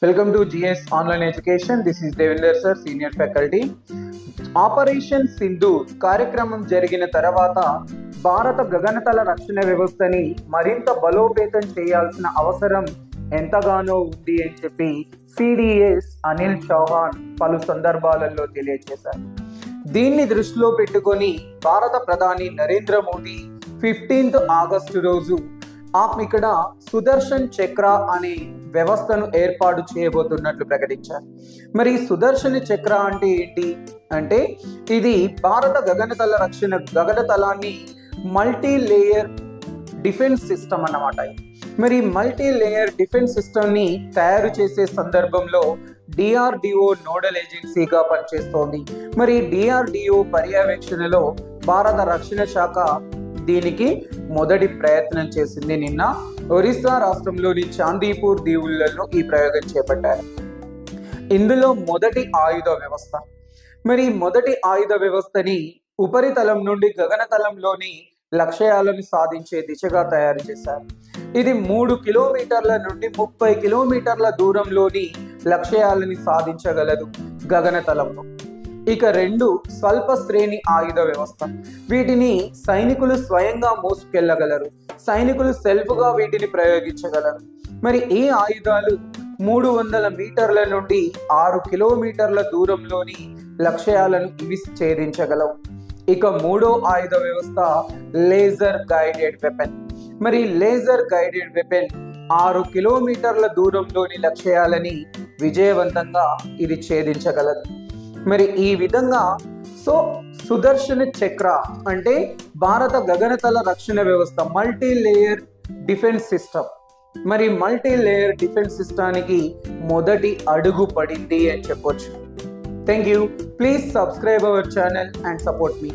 Welcome to GS Online Education. This is Devinder sir, Senior Faculty. Operation Sindhu కార్యక్రమం జరిగిన తర్వాత భారత గగనతల రక్షణ వ్యవస్థని మరింత బలోపేతం చేయాల్సిన అవసరం ఎంతగానో ఉంది అని చెప్పి సిడిఎస్ అనిల్ చౌహాన్ పలు సందర్భాలలో తెలియజేశారు. దీన్ని దృష్టిలో పెట్టుకొని భారత ప్రధాని నరేంద్ర మోదీ 15th ఆగస్టు రోజు ఇక్కడ సుదర్శన్ చక్ర అనే వ్యవస్థను ఏర్పాటు చేయబోతున్నట్లు ప్రకటించారు. మరి సుదర్శన్ చక్ర అంటే ఏంటి అంటే ఇది భారత గగనతలాన్ని మల్టీ లేయర్ డిఫెన్స్ సిస్టమ్ అన్నమాట. మరి మల్టీ లేయర్ డిఫెన్స్ సిస్టమ్ ని తయారు చేసే సందర్భంలో డిఆర్డిఓ నోడల్ ఏజెన్సీగా పనిచేస్తోంది. మరి డిఆర్డిఓ పర్యవేక్షణలో భారత రక్షణ శాఖ దీనికి మొదటి ప్రయత్నం చేసింది. నిన్న ఒరిస్సా రాష్ట్రంలోని చాందీపూర్ దీవులలో ఈ ప్రయోగం చేపట్టారు. ఇందులో మొదటి ఆయుధ వ్యవస్థ. మరి మొదటి ఆయుధ వ్యవస్థని ఉపరితలం నుండి గగనతలంలోని లక్ష్యాలను సాధించే దిశగా తయారు చేశారు. ఇది 3 కిలోమీటర్ల నుండి 30 కిలోమీటర్ల దూరంలోని లక్ష్యాలని సాధించగలదు గగనతలంలో. ఇక 2 స్వల్ప శ్రేణి ఆయుధ వ్యవస్థ. వీటిని సైనికులు స్వయంగా మోసుకెళ్లగలరు. సైనికులు సెల్ఫ్గా వీటిని ప్రయోగించగలరు. మరి ఈ ఆయుధాలు 300 మీటర్ల నుండి 6 కిలోమీటర్ల దూరంలోని లక్ష్యాలను ఇవి ఛేదించగలవు. ఇక 3వ ఆయుధ వ్యవస్థ లేజర్ గైడెడ్ వెపన్. మరి లేజర్ గైడెడ్ వెపన్ 6 కిలోమీటర్ల దూరంలోని లక్ష్యాలని విజయవంతంగా ఇది ఛేదించగలదు. మరి ఈ విధంగా సుదర్శన్ చక్ర అంటే భారత గగనతల రక్షణ వ్యవస్థ మల్టీ లేయర్ డిఫెన్స్ సిస్టమ్. మరి మల్టీ లేయర్ డిఫెన్స్ సిస్టానికి మొదటి అడుగు పడింది అని చెప్పొచ్చు. Thank you. Please subscribe our channel and support me.